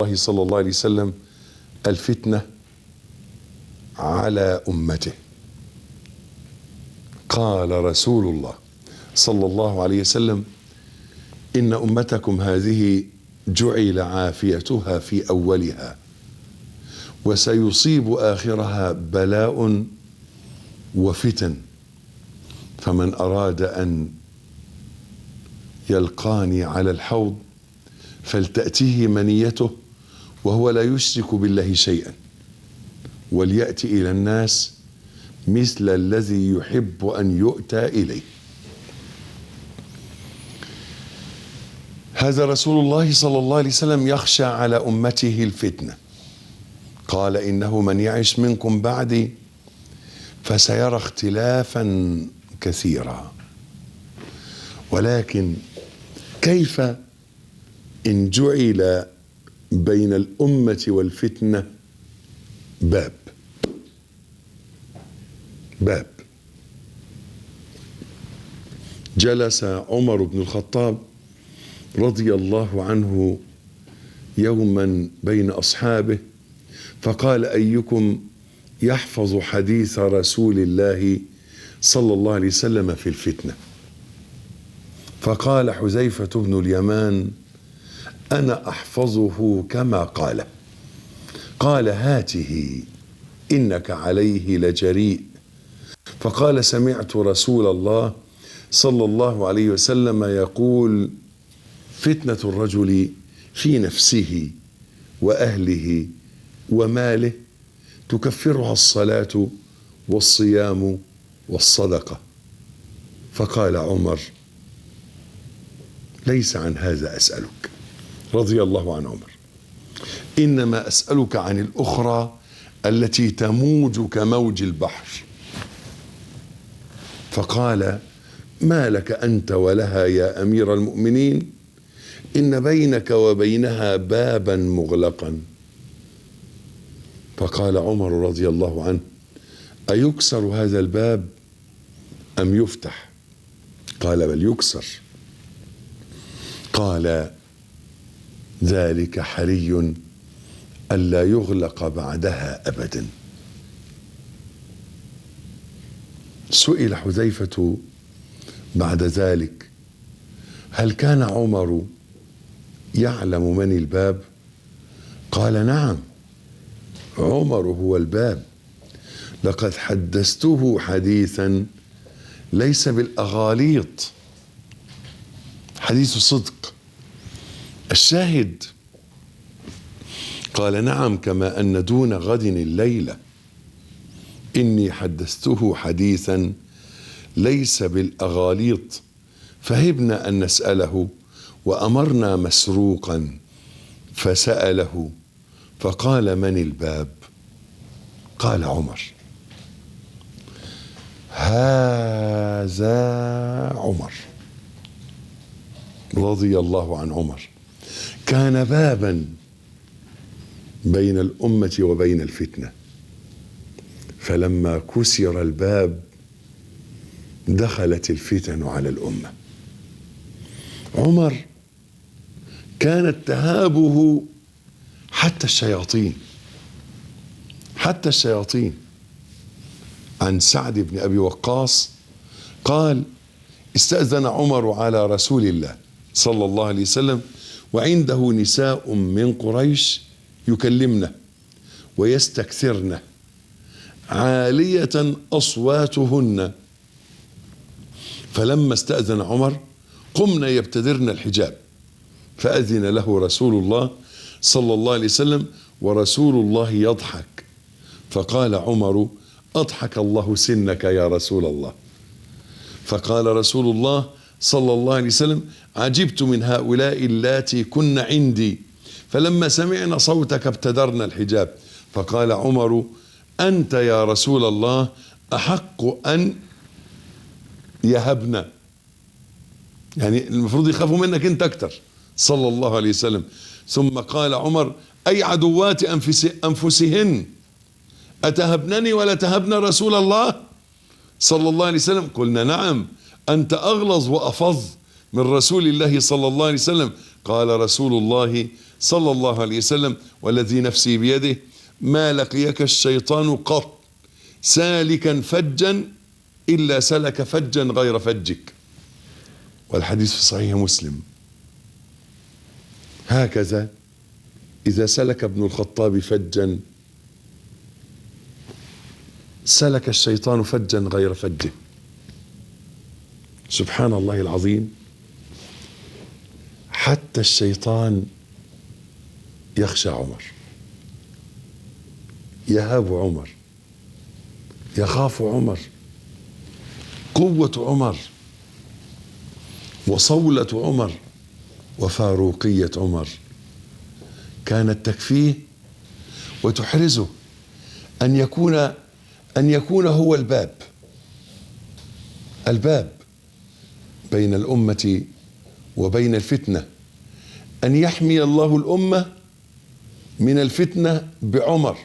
الله صلى الله عليه وسلم الفتنة على أمته. قال رسول الله صلى الله عليه وسلم: إن أمتكم هذه جعل عافيتها في أولها وسيصيب آخرها بلاء وفتن، فمن أراد أن يلقاني على الحوض فلتأتيه منيته وهو لا يشرك بالله شيئا، وليأتي إلى الناس مثل الذي يحب أن يؤتى إليه. هذا رسول الله صلى الله عليه وسلم يخشى على أمته الفتنة. قال: إنه من يعش منكم بعدي فسيرى اختلافا كثيرا، ولكن كيف إن جعل بين الأمة والفتنة باب جلس عمر بن الخطاب رضي الله عنه يوما بين أصحابه فقال: أيكم يحفظ حديث رسول الله صلى الله عليه وسلم في الفتنة؟ فقال حذيفة بن اليمان: أنا أحفظه كما قال. قال: هاته إنك عليه لجريء. فقال: سمعت رسول الله صلى الله عليه وسلم يقول: فتنة الرجل في نفسه وأهله وماله تكفرها الصلاة والصيام والصدقة. فقال عمر: ليس عن هذا أسألك، رضي الله عن عمر، إنما أسألك عن الأخرى التي تموج كموج البحر. فقال: ما لك أنت ولها يا أمير المؤمنين؟ إن بينك وبينها بابا مغلقا. فقال عمر رضي الله عنه: أيكسر هذا الباب أم يفتح؟ قال: بل يكسر. قال: ذلك حري ألا يغلق بعدها أبدا. سئل حذيفة بعد ذلك: هل كان عمر يعلم من الباب؟ قال: نعم، عمر هو الباب، لقد حدثته حديثا ليس بالأغاليط، حديث صدق. الشاهد: قال: نعم، كما أن دون غد الليلة إني حدثته حديثا ليس بالأغاليط، فهبنا أن نسأله وأمرنا مسروقا فسأله فقال: من الباب؟ قال عمر: هذا عمر رضي الله عن عمر، كان بابا بين الأمة وبين الفتنة، فلما كسر الباب دخلت الفتن على الأمة. عمر كانت تهابه حتى الشياطين. عن سعد بن أبي وقاص قال: استأذن عمر على رسول الله صلى الله عليه وسلم وعنده نساء من قريش يكلمنه ويستكثرنه عالية أصواتهن، فلما استأذن عمر قمنا يبتدرن الحجاب، فأذن له رسول الله صلى الله عليه وسلم ورسول الله يضحك، فقال عمر: أضحك الله سنك يا رسول الله. فقال رسول الله صلى الله عليه وسلم: عجبت من هؤلاء اللاتي كن عندي، فلما سمعنا صوتك ابتدرنا الحجاب. فقال عمر: أنت يا رسول الله أحق أن يهبنا، يعني المفروض يخافوا منك أنت أكتر صلى الله عليه وسلم. ثم قال عمر: أي عدوات أنفسهن أتهبنني ولا تهبن رسول الله صلى الله عليه وسلم؟ قلنا: نعم، أنت أغلظ وأفظ من رسول الله صلى الله عليه وسلم. قال رسول الله صلى الله عليه وسلم: والذي نفسي بيده ما لقيك الشيطان قط سالكا فجا إلا سلك فجا غير فجك. والحديث في صحيح مسلم. هكذا إذا سلك ابن الخطاب فجا سلك الشيطان فجا غير فجه. سبحان الله العظيم. حتى الشيطان يخشى عمر، يهاب عمر، يخاف عمر. قوة عمر وصولة عمر وفاروقية عمر كانت تكفيه وتحرزه أن يكون هو الباب بين الأمة وبين الفتنة، أن يحمي الله الأمة من الفتنة بعمر